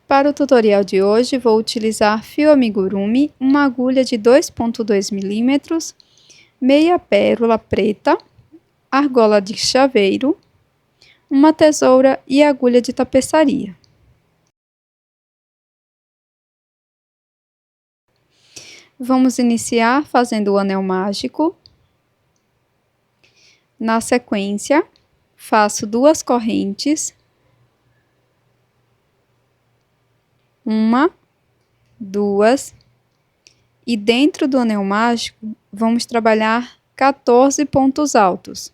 Para o tutorial de hoje, vou utilizar fio amigurumi, uma agulha de 2,2 mm, meia pérola preta, argola de chaveiro, uma tesoura e agulha de tapeçaria. Vamos iniciar fazendo o anel mágico. Na sequência, faço 2 correntes, 1, 2, e dentro do anel mágico, vamos trabalhar 14 pontos altos.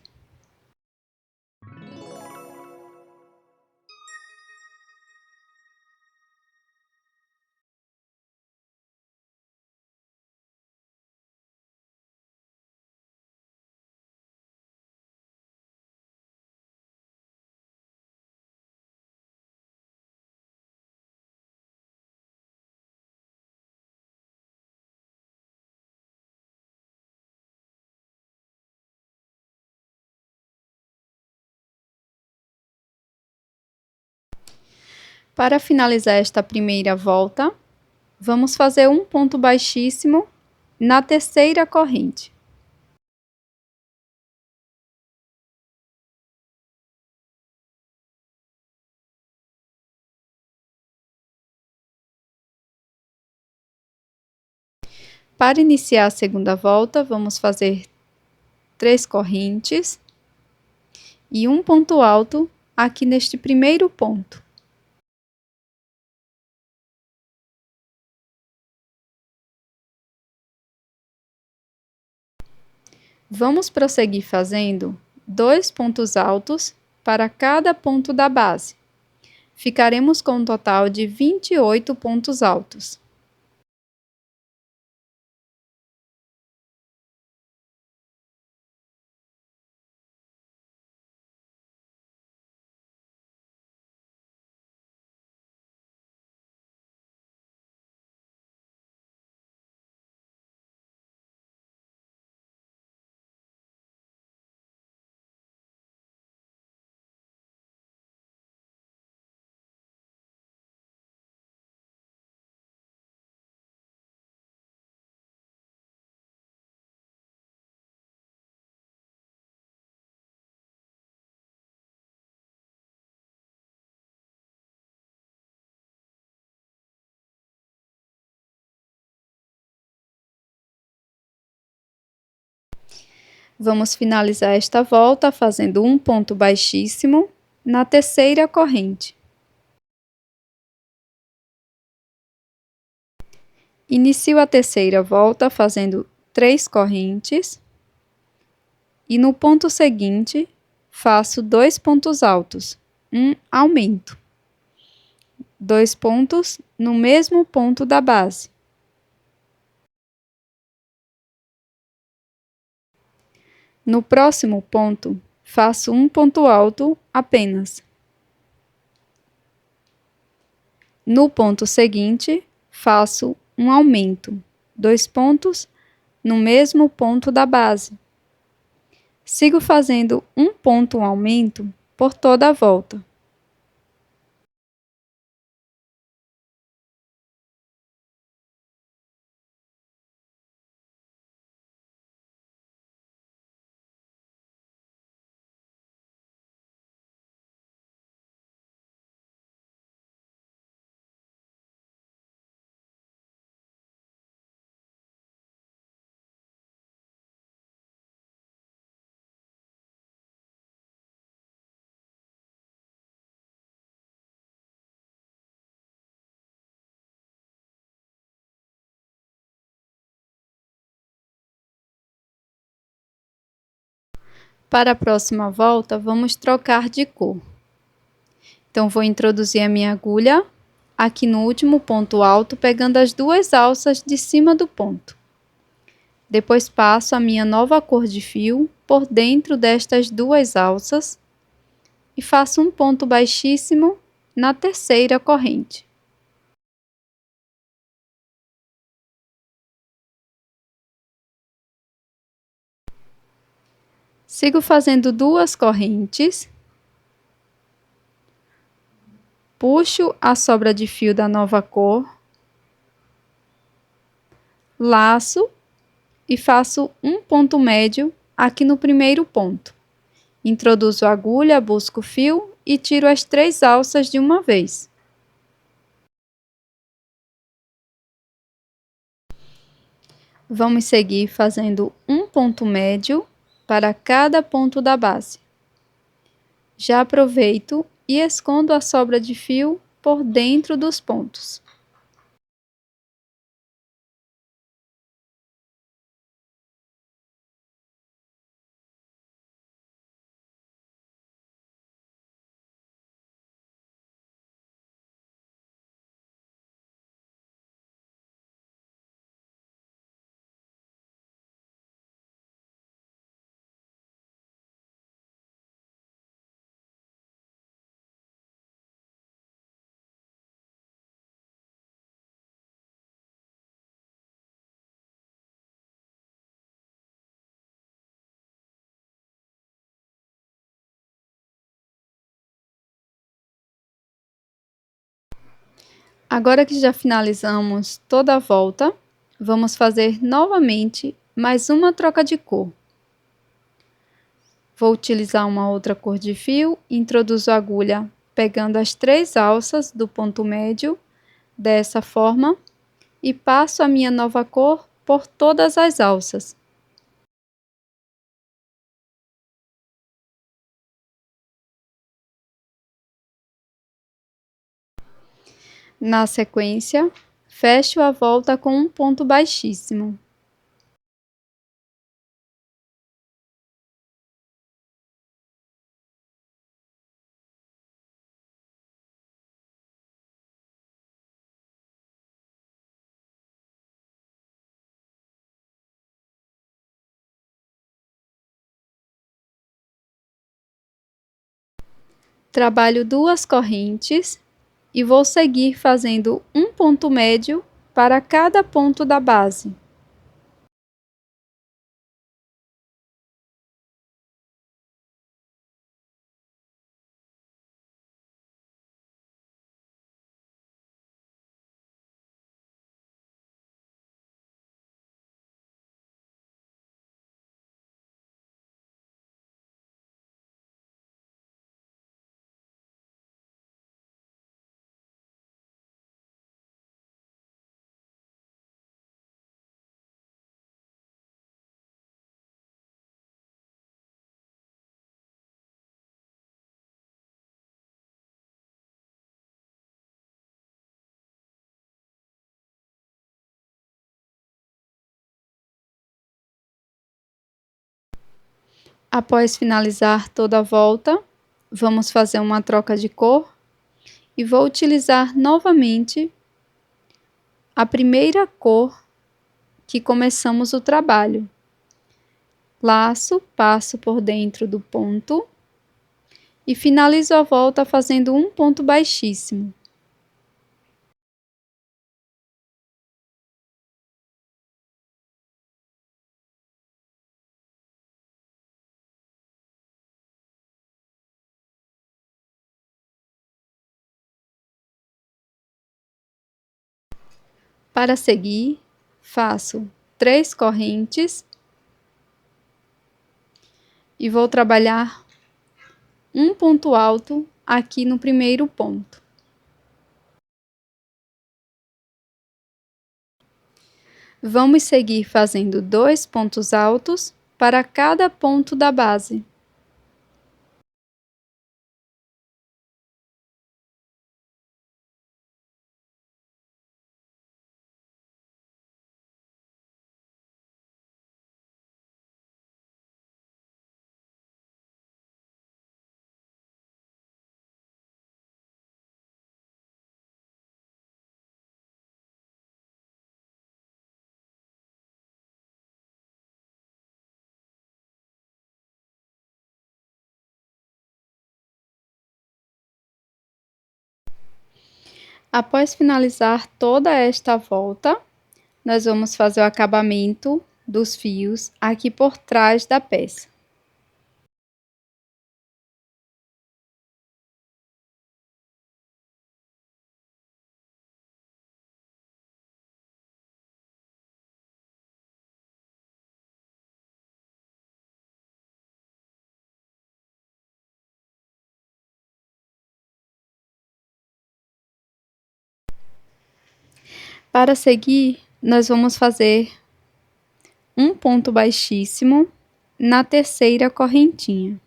Para finalizar esta primeira volta, vamos fazer um ponto baixíssimo na terceira corrente. Para iniciar a segunda volta, vamos fazer 3 correntes e um ponto alto aqui neste primeiro ponto. Vamos prosseguir fazendo 2 pontos altos para cada ponto da base. Ficaremos com um total de 28 pontos altos. Vamos finalizar esta volta fazendo um ponto baixíssimo na terceira corrente. Inicio a terceira volta fazendo 3 correntes e no ponto seguinte faço 2 pontos altos, um aumento. 2 pontos no mesmo ponto da base. No próximo ponto, faço um ponto alto apenas. No ponto seguinte, faço um aumento, 2 pontos no mesmo ponto da base. Sigo fazendo um ponto aumento por toda a volta. Para a próxima volta, vamos trocar de cor. Então, vou introduzir a minha agulha aqui no último ponto alto, pegando as 2 alças de cima do ponto. Depois passo a minha nova cor de fio por dentro destas 2 alças e faço um ponto baixíssimo na terceira corrente. Sigo fazendo 2 correntes. Puxo a sobra de fio da nova cor, laço e faço um ponto médio aqui no primeiro ponto. Introduzo a agulha, busco o fio e tiro as 3 alças de uma vez. Vamos seguir fazendo um ponto médio para cada ponto da base. Já aproveito e escondo a sobra de fio por dentro dos pontos. Agora que já finalizamos toda a volta, vamos fazer novamente mais uma troca de cor. Vou utilizar uma outra cor de fio, introduzo a agulha pegando as 3 alças do ponto médio, dessa forma, e passo a minha nova cor por todas as alças. Na sequência, fecho a volta com um ponto baixíssimo. Trabalho 2 correntes e vou seguir fazendo um ponto médio para cada ponto da base. Após finalizar toda a volta, vamos fazer uma troca de cor e vou utilizar novamente a primeira cor que começamos o trabalho. Laço, passo por dentro do ponto e finalizo a volta fazendo um ponto baixíssimo. Para seguir, faço 3 correntes e vou trabalhar um ponto alto aqui no primeiro ponto. Vamos seguir fazendo 2 pontos altos para cada ponto da base. Após finalizar toda esta volta, nós vamos fazer o acabamento dos fios aqui por trás da peça. Para seguir, nós vamos fazer um ponto baixíssimo na terceira correntinha.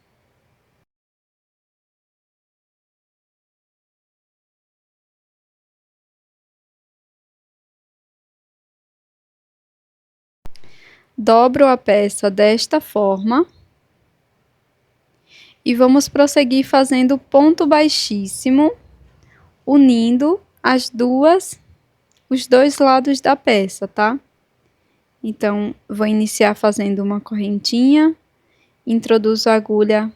Dobro a peça desta forma e vamos prosseguir fazendo ponto baixíssimo, unindo os dois lados da peça, tá? Então, vou iniciar fazendo uma correntinha, introduzo a agulha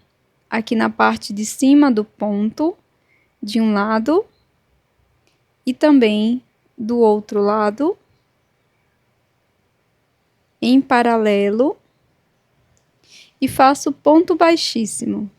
aqui na parte de cima do ponto, de um lado, e também do outro lado, em paralelo, e faço ponto baixíssimo.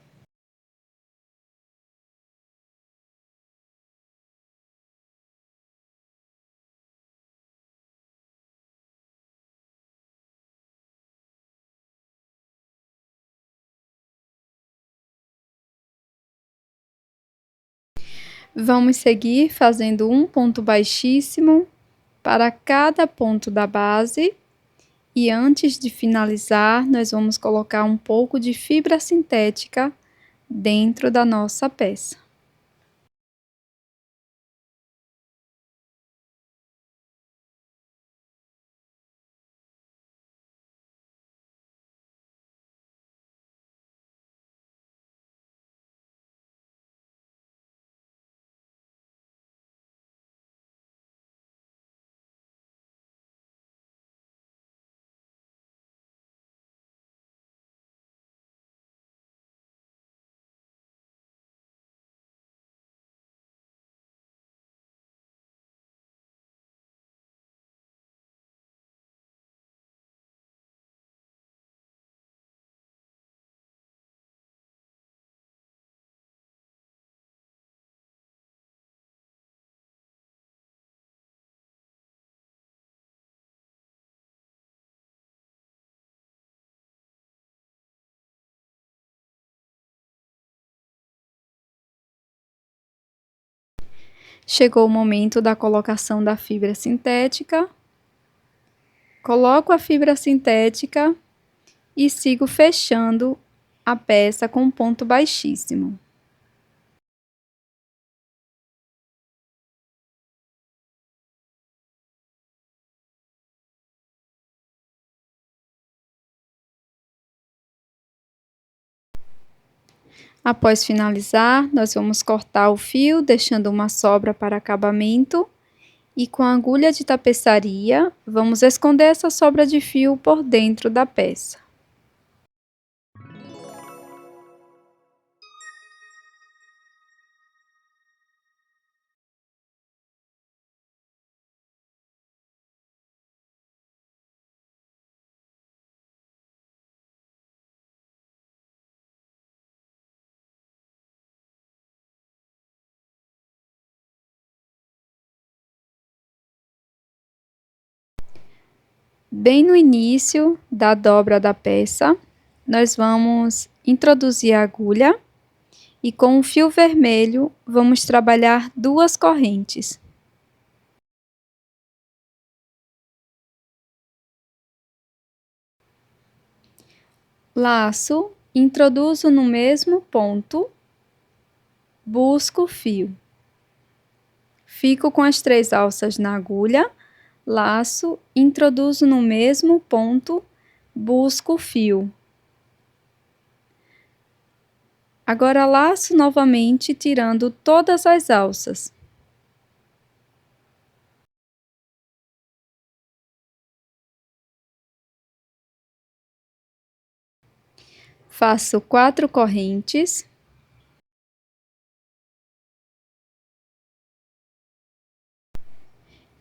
Vamos seguir fazendo um ponto baixíssimo para cada ponto da base. E antes de finalizar, nós vamos colocar um pouco de fibra sintética dentro da nossa peça. Chegou o momento da colocação da fibra sintética. Coloco a fibra sintética e sigo fechando a peça com um ponto baixíssimo. Após finalizar, nós vamos cortar o fio, deixando uma sobra para acabamento. E com a agulha de tapeçaria, vamos esconder essa sobra de fio por dentro da peça. Bem no início da dobra da peça, nós vamos introduzir a agulha e com o fio vermelho vamos trabalhar duas correntes. Laço, introduzo no mesmo ponto, busco o fio. Fico com as 3 alças na agulha, laço, introduzo no mesmo ponto, busco o fio. Agora laço novamente, tirando todas as alças. Faço 4 correntes.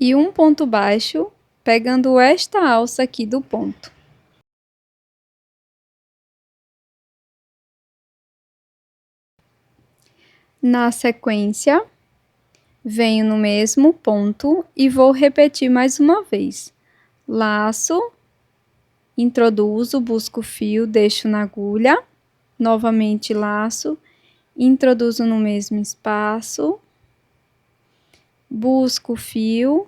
E um ponto baixo, pegando esta alça aqui do ponto. Na sequência, venho no mesmo ponto e vou repetir mais uma vez. Laço, introduzo, busco o fio, deixo na agulha, novamente laço, introduzo no mesmo espaço, busco o fio,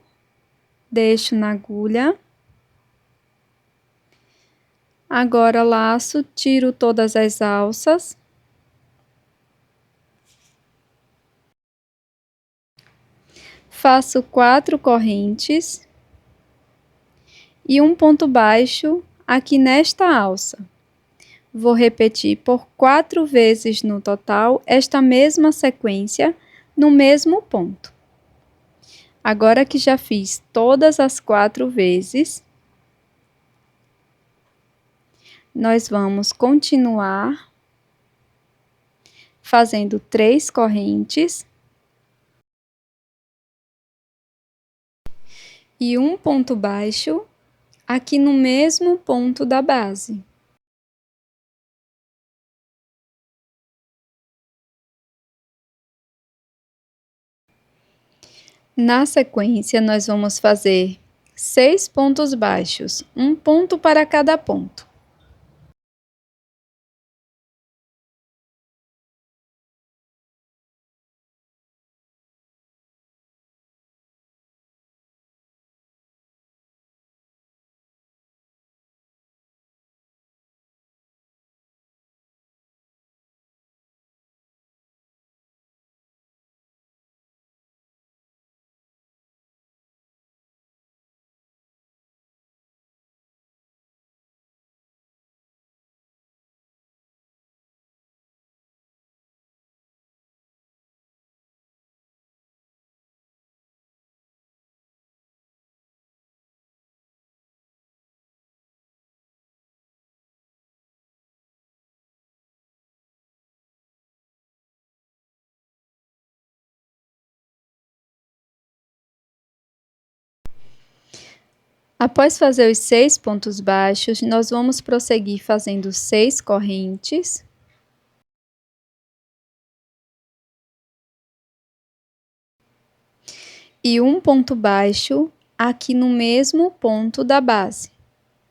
deixo na agulha. Agora laço, tiro todas as alças. Faço 4 correntes e um ponto baixo aqui nesta alça. Vou repetir por 4 vezes no total esta mesma sequência no mesmo ponto. Agora que já fiz todas as 4 vezes, nós vamos continuar fazendo 3 correntes e um ponto baixo aqui no mesmo ponto da base. Na sequência, nós vamos fazer 6 pontos baixos, um ponto para cada ponto. Após fazer os 6 pontos baixos, nós vamos prosseguir fazendo 6 correntes. E um ponto baixo aqui no mesmo ponto da base,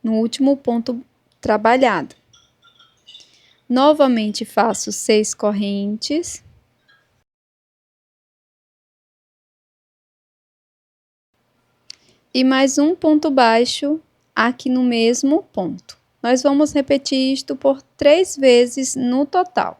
no último ponto trabalhado. Novamente faço 6 correntes. E mais um ponto baixo aqui no mesmo ponto. Nós vamos repetir isto por 3 vezes no total.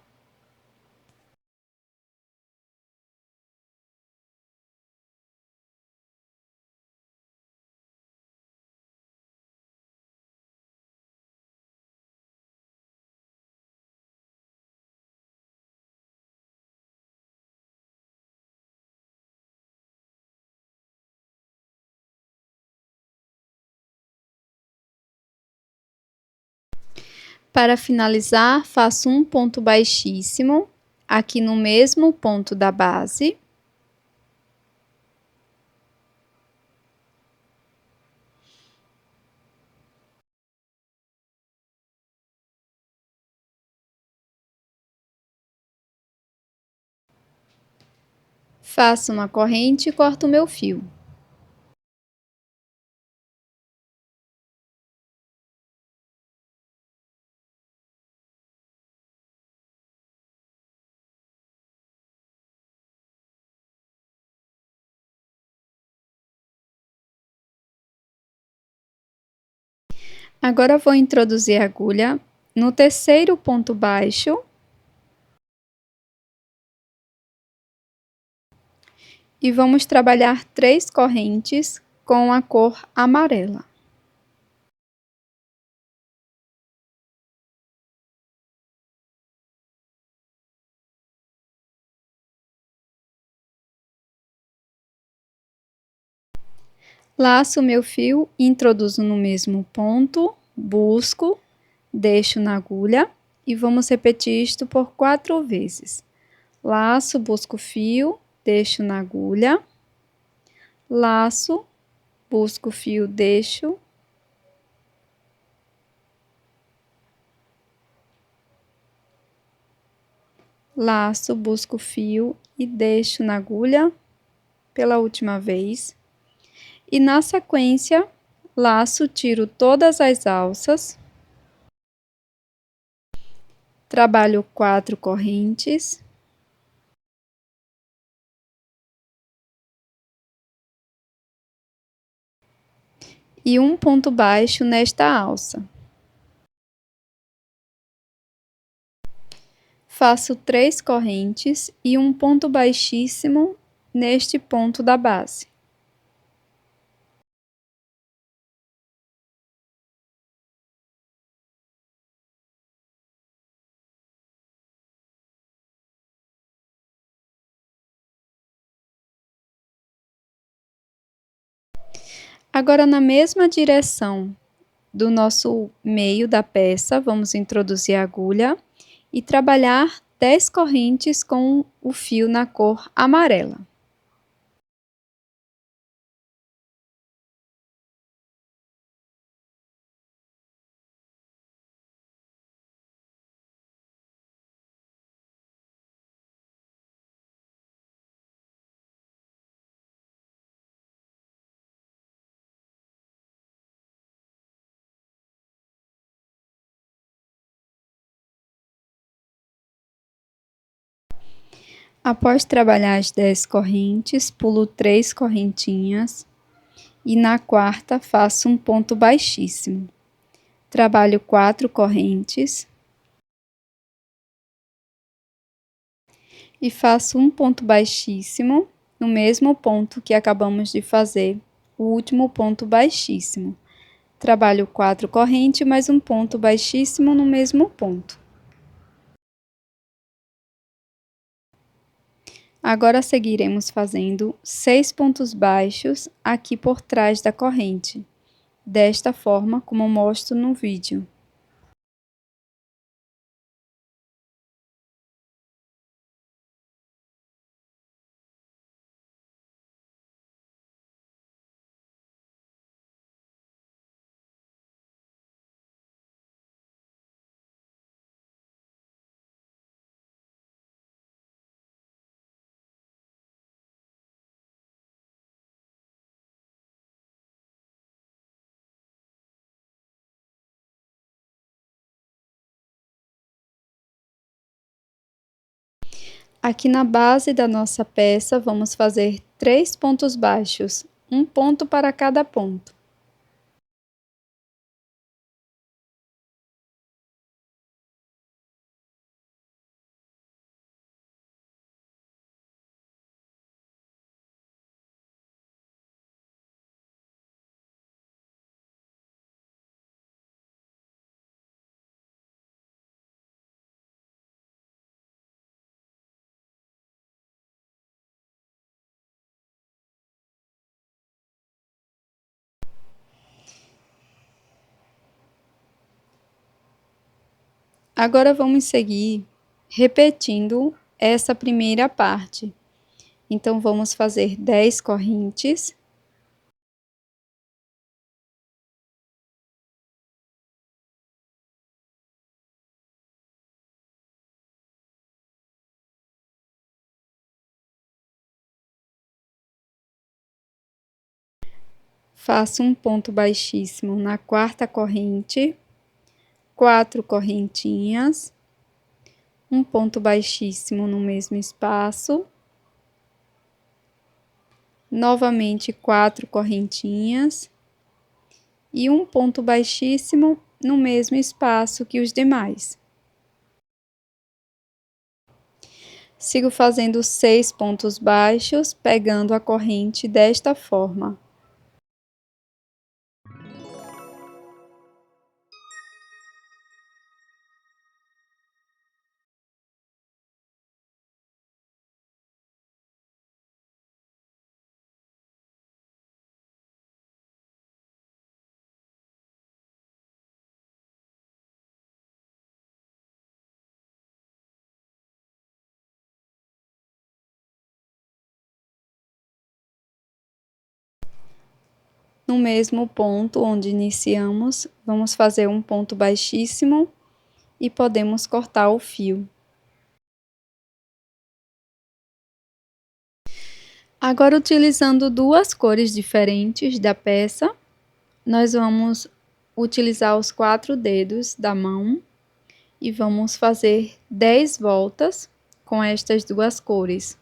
Para finalizar, faço um ponto baixíssimo aqui no mesmo ponto da base. Faço uma corrente e corto o meu fio. Agora vou introduzir a agulha no terceiro ponto baixo e vamos trabalhar 3 correntes com a cor amarela. Laço o meu fio, introduzo no mesmo ponto, busco, deixo na agulha e vamos repetir isto por 4 vezes. Laço, busco o fio, deixo na agulha, laço, busco o fio, deixo, laço, busco o fio e deixo na agulha pela última vez. E na sequência, laço, tiro todas as alças, trabalho 4 correntes, e um ponto baixo nesta alça. Faço 3 correntes e um ponto baixíssimo neste ponto da base. Agora, na mesma direção do nosso meio da peça, vamos introduzir a agulha e trabalhar 10 correntes com o fio na cor amarela. Após trabalhar as 10 correntes, pulo 3 correntinhas e na quarta faço um ponto baixíssimo. Trabalho 4 correntes e faço um ponto baixíssimo no mesmo ponto que acabamos de fazer, o último ponto baixíssimo. Trabalho 4 correntes mais um ponto baixíssimo no mesmo ponto. Agora seguiremos fazendo 6 pontos baixos aqui por trás da corrente, desta forma como mostro no vídeo. Aqui na base da nossa peça, vamos fazer 3 pontos baixos, um ponto para cada ponto. Agora vamos seguir repetindo essa primeira parte. Então, vamos fazer 10 correntes. Faço um ponto baixíssimo na quarta corrente, 4 correntinhas, um ponto baixíssimo no mesmo espaço, novamente 4 correntinhas e um ponto baixíssimo no mesmo espaço que os demais. Sigo fazendo 6 pontos baixos, pegando a corrente desta forma. No mesmo ponto onde iniciamos, vamos fazer um ponto baixíssimo e podemos cortar o fio. Agora, utilizando duas cores diferentes da peça, nós vamos utilizar os 4 dedos da mão e vamos fazer 10 voltas com estas duas cores.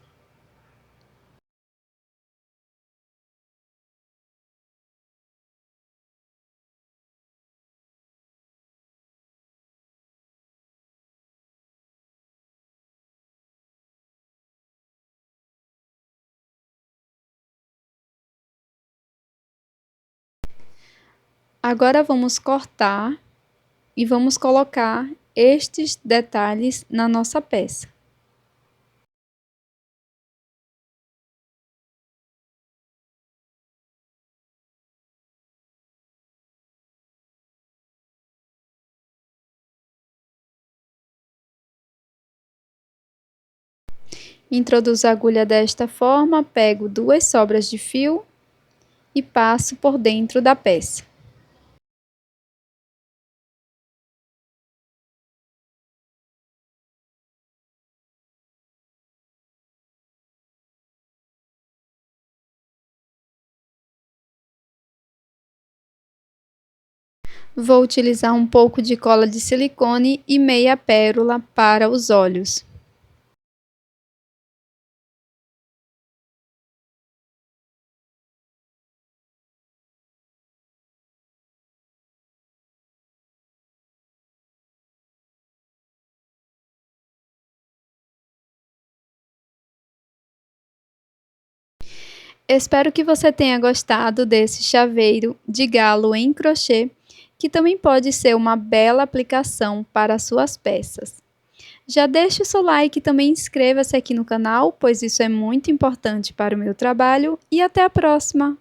Agora vamos cortar e vamos colocar estes detalhes na nossa peça. Introduzo a agulha desta forma, pego 2 sobras de fio e passo por dentro da peça. Vou utilizar um pouco de cola de silicone e meia pérola para os olhos. Espero que você tenha gostado desse chaveiro de galo em crochê, que também pode ser uma bela aplicação para suas peças. Já deixe o seu like e também inscreva-se aqui no canal, pois isso é muito importante para o meu trabalho, e até a próxima!